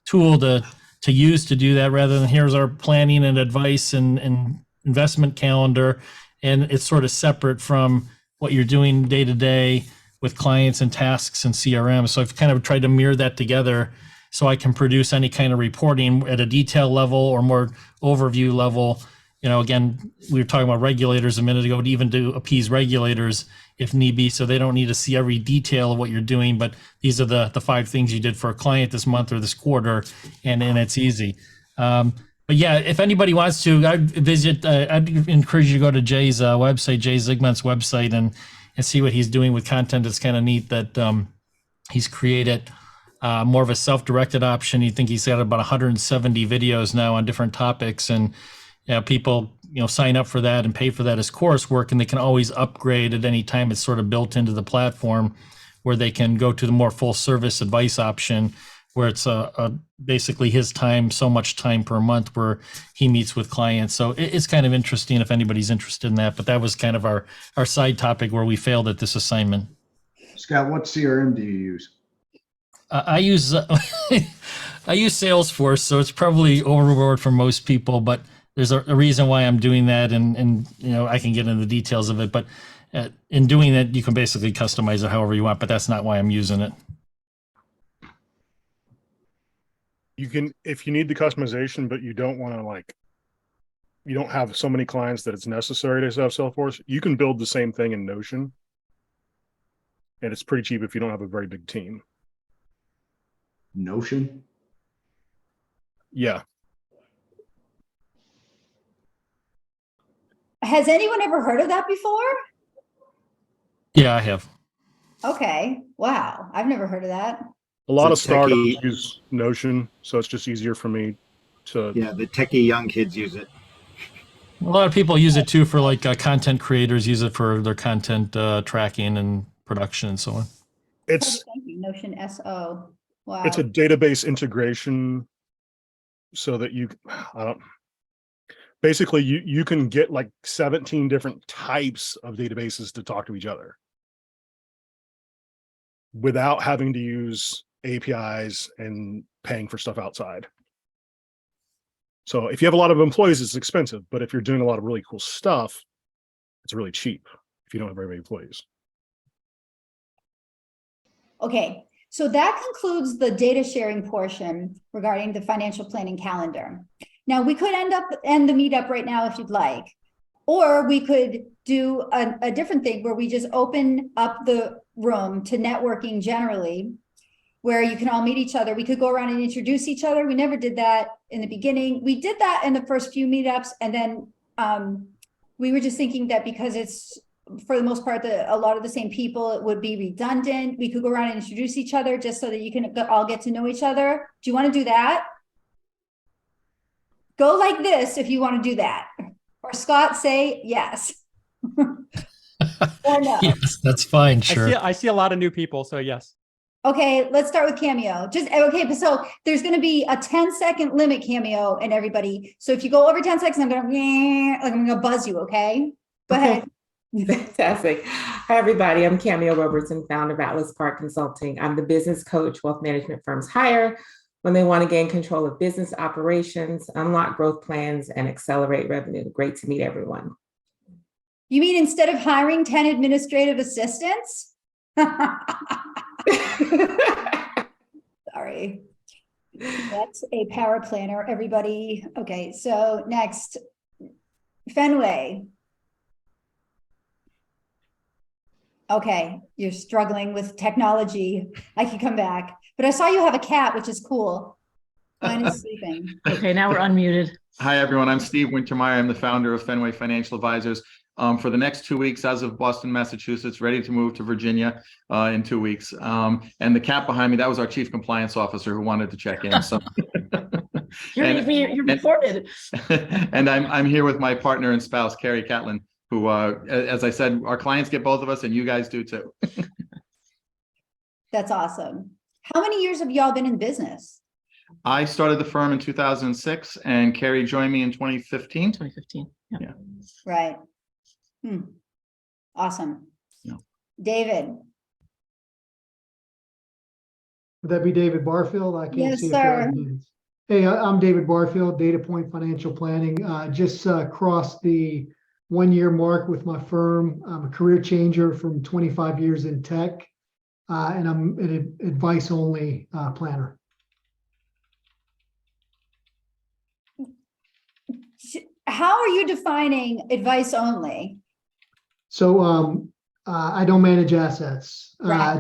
tool to use to do that, rather than here's our planning and advice and investment calendar, and it's sort of separate from what you're doing day to day with clients and tasks and CRM. So I've kind of tried to mirror that together so I can produce any kind of reporting at a detail level or more overview level. Again, we were talking about regulators a minute ago, to even to appease regulators if need be, so they don't need to see every detail of what you're doing, but these are the 5 things you did for a client this month or this quarter, and it's easy. But yeah, if anybody wants to, I'd encourage you to go to Jay's website, Jay Zigmund's website, and see what he's doing with content. It's kind of neat that he's created more of a self-directed option. You think he's got about 170 videos now on different topics, and people sign up for that and pay for that as coursework, and they can always upgrade at any time. It's sort of built into the platform where they can go to the more full service advice option, where it's basically his time, so much time per month where he meets with clients. So it's kind of interesting if anybody's interested in that. But that was kind of our side topic where we failed at this assignment. Scott, what CRM do you use? I use I use Salesforce, so it's probably overboard for most people, but there's a reason why I'm doing that, and I can get into the details of it. But in doing that, you can basically customize it however you want, but that's not why I'm using it. You can, if you need the customization, but you don't want to you don't have so many clients that it's necessary to have Salesforce, you can build the same thing in Notion. And it's pretty cheap if you don't have a very big team. Notion? Yeah. Has anyone ever heard of that before? Yeah, I have. Okay. Wow. I've never heard of that. A lot of It's a startups techie- use Notion, so it's just easier for me to. Yeah, the techie young kids use it. A lot of people use it too for content creators use it for their content tracking and production and so on. It's Thank you. Notion SO. Wow. it's a database integration, so that basically you can get 17 different types of databases to talk to each other without having to use APIs and paying for stuff outside. So if you have a lot of employees, it's expensive, but if you're doing a lot of really cool stuff, it's really cheap if you don't have very many employees. Okay, so that concludes the data sharing portion regarding the financial planning calendar. Now we could end the meetup right now if you'd like, or we could do a different thing where we just open up the room to networking generally, where you can all meet each other. We could go around and introduce each other. We never did that in the beginning. We did that in the first few meetups, and then we were just thinking that because it's for the most part, a lot of the same people. It would be redundant. We could go around and introduce each other just so that you can all get to know each other. Do you want to do that? Go like this if you want to do that. Or Scott, say yes. Or no. Yes, that's fine. Sure. I see a lot of new people, so yes. Okay, let's start with Cameo. Okay, so there's going to be a 10-second limit, Cameo, and everybody. So if you go over 10 seconds, I'm going to buzz you, okay? Go ahead. Fantastic. Hi, everybody. I'm Cameo Robertson, founder of Atlas Park Consulting. I'm the business coach wealth management firms hire when they want to gain control of business operations, unlock growth plans, and accelerate revenue. Great to meet everyone. You mean instead of hiring 10 administrative assistants? Sorry. That's a power planner, everybody. Okay, so next, Fenway. Okay, you're struggling with technology. I could come back, but I saw you have a cat, which is cool. Mine is sleeping. Okay, now we're unmuted. Hi, everyone. I'm Steve Wintermeyer. I'm the founder of Fenway Financial Advisors. For the next 2 weeks, as of Boston, Massachusetts, ready to move to Virginia in 2 weeks. And the cat behind me, that was our chief compliance officer who wanted to check in. So You're reported. And I'm here with my partner and spouse, Carrie Catlin, who, as I said, our clients get both of us, and you guys do too. That's awesome. How many years have y'all been in business? I started the firm in 2006, and Carrie joined me in 2015. 2015. Yeah. Right. Awesome. Yeah. David. Would that be David Barfield? I can't Yes, see sir. it. Hey, I'm David Barfield, Data Point Financial Planning. Just crossed the 1-year mark with my firm. I'm a career changer from 25 years in tech, and I'm an advice-only planner. How are you defining advice only? So I don't manage assets. Right.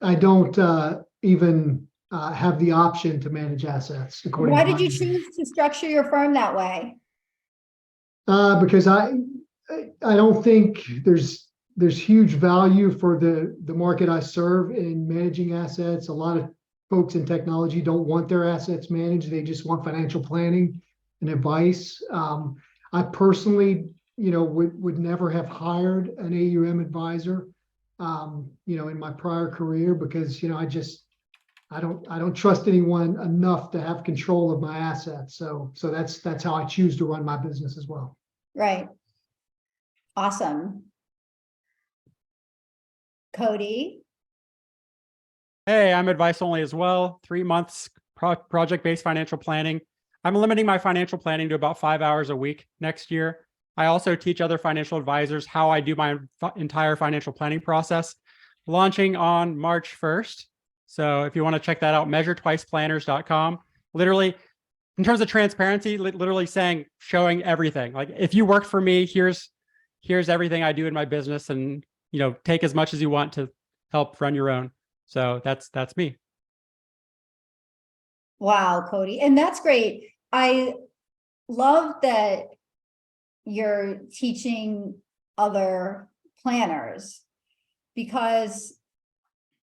I don't even have the option to manage assets. Why did you choose to structure your firm that way? Because I don't think there's huge value for the market I serve in managing assets. A lot of folks in technology don't want their assets managed. They just want financial planning and advice. I personally, would never have hired an AUM advisor, in my prior career because, I don't trust anyone enough to have control of my assets. So that's how I choose to run my business as well. Right. Awesome. Cody. Hey, I'm advice only as well. 3 months project-based financial planning. I'm limiting my financial planning to about 5 hours a week next year. I also teach other financial advisors how I do my entire financial planning process, launching on March 1st. So if you want to check that out, measuretwiceplanners.com. Literally, in terms of transparency, literally showing everything. Like if you work for me, here's everything I do in my business, and take as much as you want to help run your own. So that's me. Wow, Cody. And that's great. I love that you're teaching other planners because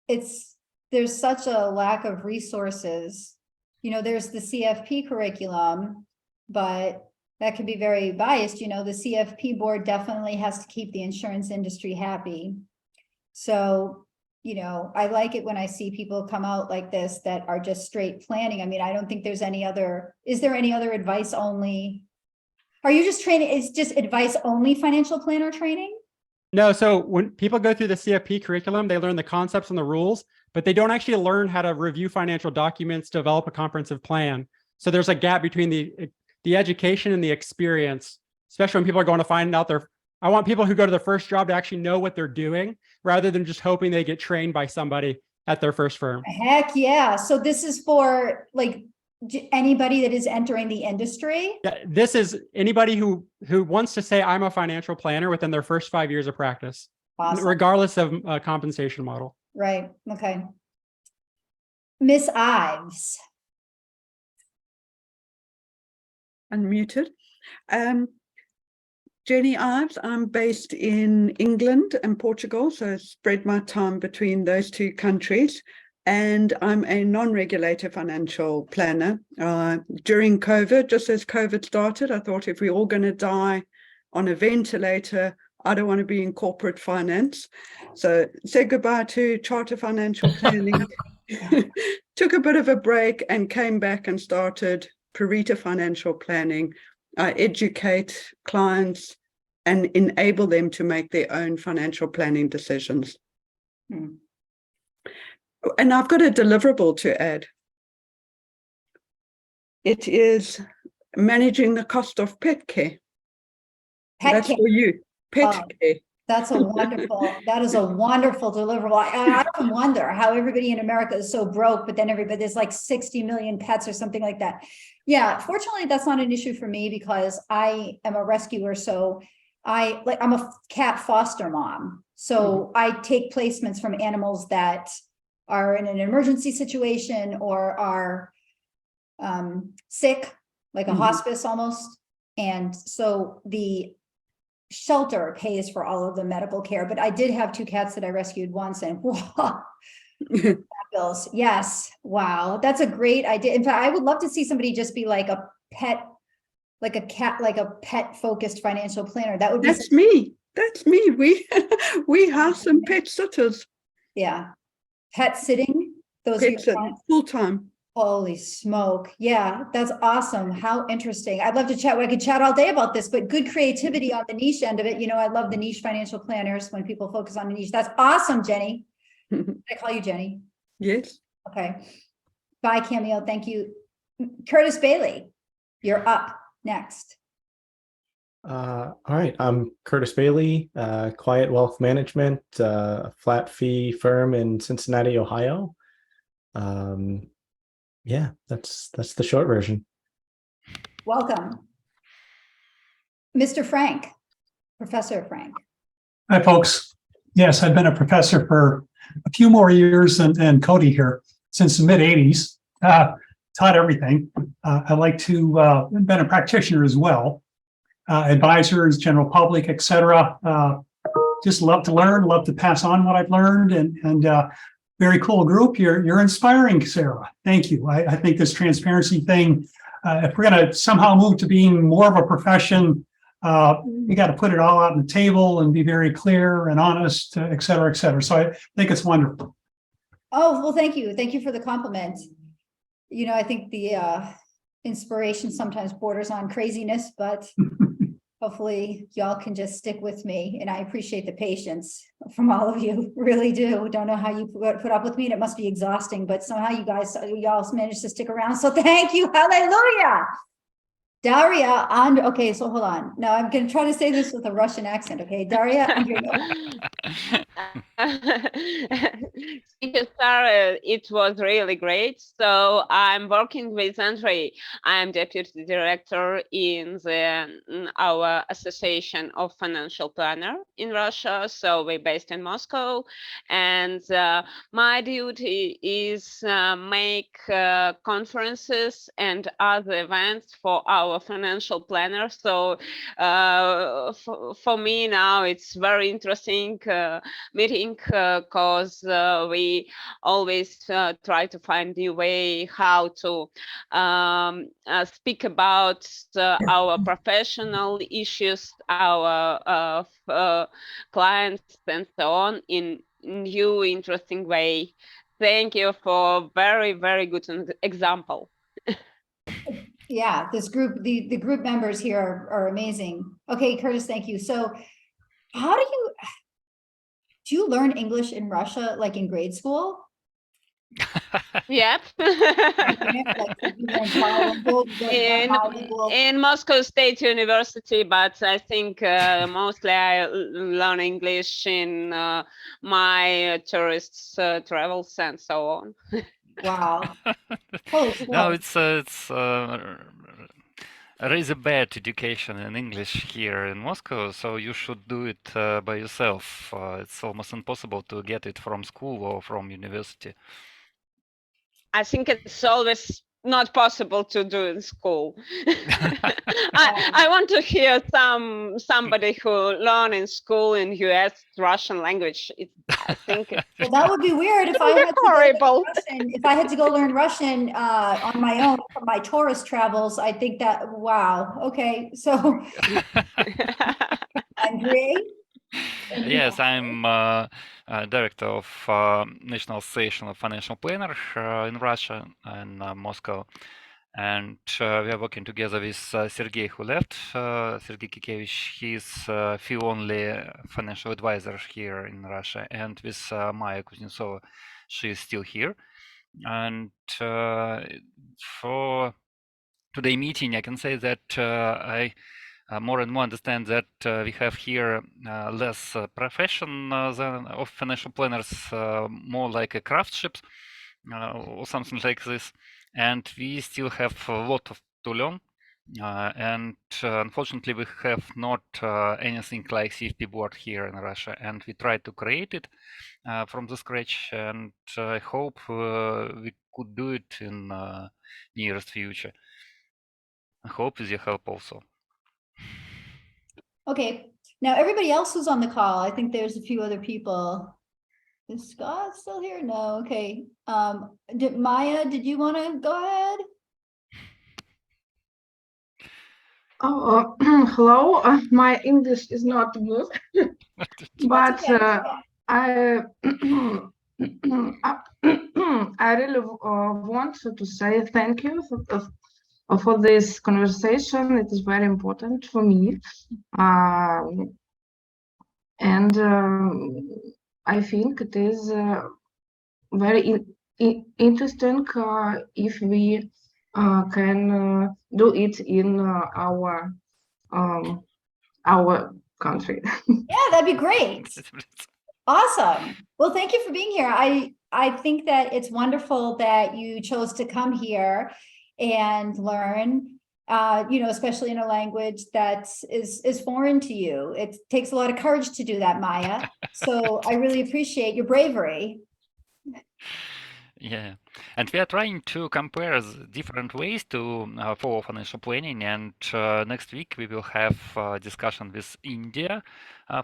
there's such a lack of resources. There's the CFP curriculum, but that could be very biased. The CFP board definitely has to keep the insurance industry happy. So, I like it when I see people come out like this that are just straight planning. I mean, I don't think there's is there any other advice only? Are you just training? It's just advice only financial planner training? No, so when people go through the CFP curriculum, they learn the concepts and the rules, but they don't actually learn how to review financial documents, develop a comprehensive plan. So there's a gap between the education and the experience, especially when people are going to find out I want people who go to their first job to actually know what they're doing rather than just hoping they get trained by somebody at their first firm. Heck yeah. So this is for anybody that is entering the industry? Yeah, this is anybody who wants to say I'm a financial planner within their first 5 years of practice, Awesome. regardless of a compensation model. Right. Okay. Miss Ives. Unmuted. Jenny Ives. I'm based in England and Portugal, so I spread my time between those two countries. And I'm a non-regulator financial planner. During COVID, just as COVID started, I thought if we're all going to die on a ventilator, I don't want to be in corporate finance. So said goodbye to charter financial planning, took a bit of a break and came back and started Parita Financial Planning. I educate clients and enable them to make their own financial planning decisions. And I've got a deliverable to add. It is managing the cost of pet care. That's for you. Pet care. That's a wonderful, that is a wonderful deliverable. I often wonder how everybody in America is so broke, but then there's like 60 million pets or something like that. Yeah, fortunately, that's not an issue for me because I am a rescuer. So I'm a cat foster mom. So I take placements from animals that are in an emergency situation or are sick, like a hospice almost. And so the shelter pays for all of the medical care, but I did have 2 cats that I rescued once and wow, bills. Yes. Wow. That's a great idea. In fact, I would love to see somebody just be like a pet, like a cat, like a pet focused financial planner. That would be That's me. That's me. We have some pet sitters. Yeah. Pet sitting. Those pet sitting full time. Holy smoke. Yeah, that's awesome. How interesting. I'd love to chat. I could chat all day about this, but good creativity on the niche end of it. You know, I love the niche financial planners when people focus on the niche. That's awesome, Jenny. Did I call you Jenny? Yes. Okay. Bye, Camille. Thank you. Curtis Bailey, you're up next. All right, I'm Curtis Bailey, Quiet Wealth Management, a flat fee firm in Cincinnati, Ohio. Yeah, that's the short version. Welcome. Mr. Frank, Professor Frank. Hi, folks. Yes, I've been a professor for a few more years than Cody here, since the mid-'80s. Taught everything. I like to, been a practitioner as well. Advisors, general public, etc. Just love to learn, love to pass on what I've learned, and very cool group. You're inspiring, Sarah. Thank you. I think this transparency thing, if we're going to somehow move to being more of a profession, you got to put it all out on the table and be very clear and honest, et cetera, et cetera. So I think it's wonderful. Oh, well, thank you. Thank you for the compliment. You know, I think the inspiration sometimes borders on craziness, but hopefully y'all can just stick with me. And I appreciate the patience from all of you. Really do. Don't know how you put up with me, and it must be exhausting, but somehow y'all managed to stick around. So thank you. Hallelujah. Daria, okay, so hold on. Now I'm going to try to say this with a Russian accent. Okay, Daria. Thank you, Sarah. It was really great. So I'm working with Andrei. I'm deputy director in our Association of Financial Planner in Russia. So we're based in Moscow, and my duty is make conferences and other events for our financial planners. So for me now, it's very interesting meeting because we always try to find new way how to speak about our professional issues, our clients, and so on in new interesting way. Thank you for very, very good example. Yeah, this group, the group members here are amazing. Okay, Curtis, thank you. So how do you learn English in Russia, like in grade school? Yep. in Moscow State University, but I think mostly I learn English in my tourists travels and so on. Wow. No, it's rather bad education in English here in Moscow, so you should do it by yourself. It's almost impossible to get it from school or from university. I think it's always not possible to do in school. I want to hear somebody who learn in school in US Russian language. I think Well, that would be weird if I had to horrible. if I had to go learn Russian on my own for my tourist travels. I think that, wow. Okay, so Andrei? Yes, I'm director of National Association of Financial Planners in Russia and Moscow. And we are working together with Sergey, who left, Sergey Kikevich. He's few only financial advisor here in Russia, and with Maya Kuznetsova, she is still here. And for today meeting, I can say that I more and more understand that we have here less profession than of financial planners, more like a craftships or something like this. And we still have a lot to learn. And unfortunately, we have not anything like CFP board here in Russia, and we try to create it from the scratch. And I hope we could do it in nearest future. I hope with your help also. Okay, now everybody else who's on the call, I think there's a few other people. Is Scott still here? No, okay. Maya, did you want to go ahead? Oh, hello. My English is not good, but I I really want to say thank you for this conversation. It is very important for me, and I think it is very interesting if we can do it in our country. Yeah, that'd be great. Awesome. Well, thank you for being here. I think that it's wonderful that you chose to come here and learn, especially in a language that is foreign to you. It takes a lot of courage to do that, Maya. So I really appreciate your bravery. Yeah, and we are trying to compare different ways to follow financial planning. And next week we will have a discussion with India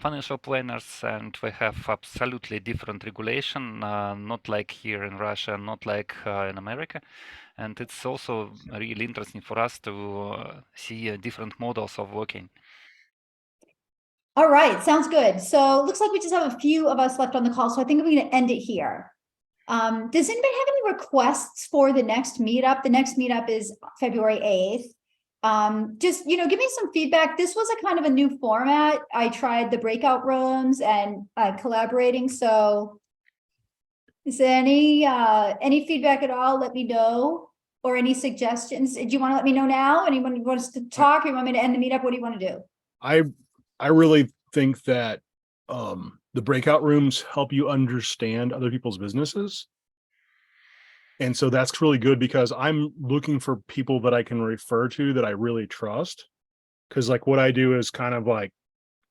financial planners, and we have absolutely different regulation, not like here in Russia, not like in America. And it's also really interesting for us to see different models of working. All right, sounds good. So it looks like we just have a few of us left on the call, so I think I'm going to end it here. Does anybody have any requests for the next meetup? The next meetup is February 8th. Just, give me some feedback. This was a kind of a new format. I tried the breakout rooms and collaborating. So is there any feedback at all? Let me know, or any suggestions. Do you want to let me know now? Anyone wants to talk, or you want me to end the meetup? What do you want to do? I really think that the breakout rooms help you understand other people's businesses. And so that's really good, because I'm looking for people that I can refer to that I really trust. Because like what I do is kind of like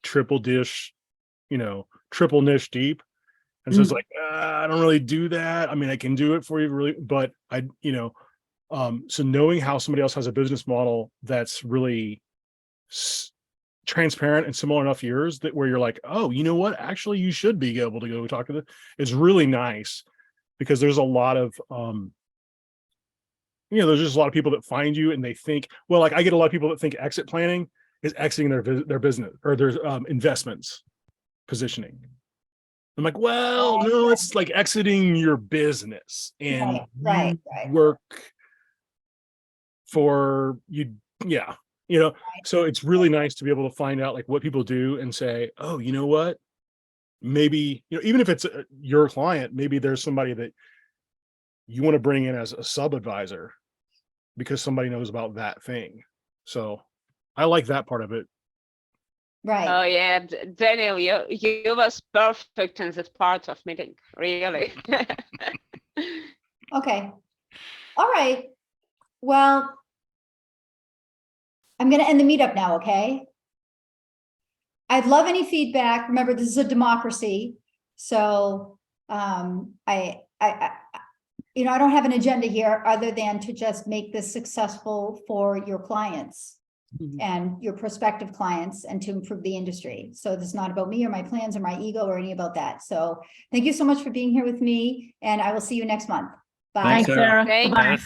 triple niche deep. And so it's like, I don't really do that. I mean, I can do it for you really, but so knowing how somebody else has a business model that's really transparent and similar enough to yours, that where you're like, oh, you know what, actually you should be able to go talk to them, is really nice, because there's a lot of there's just a lot of people that find you and they think, well, like I get a lot of people that think exit planning is exiting their business or their investments positioning. I'm like, well, no, it's like exiting your business, and right. work for you. Yeah. So it's really nice to be able to find out like what people do and say, oh, you know what, maybe, even if it's your client, maybe there's somebody that you want to bring in as a sub advisor because somebody knows about that thing. So I like that part of it. Right. Oh yeah, Daniel, you was perfect in this part of meeting, really. Okay. All right. Well, I'm going to end the meetup now, okay? I'd love any feedback. Remember, this is a democracy. So I you know, I don't have an agenda here other than to just make this successful for your clients and your prospective clients and to improve the industry. So this is not about me or my plans or my ego or any about that. So thank you so much for being here with me, and I will see you next month. Bye. Thanks, Sarah. Thank Bye. you.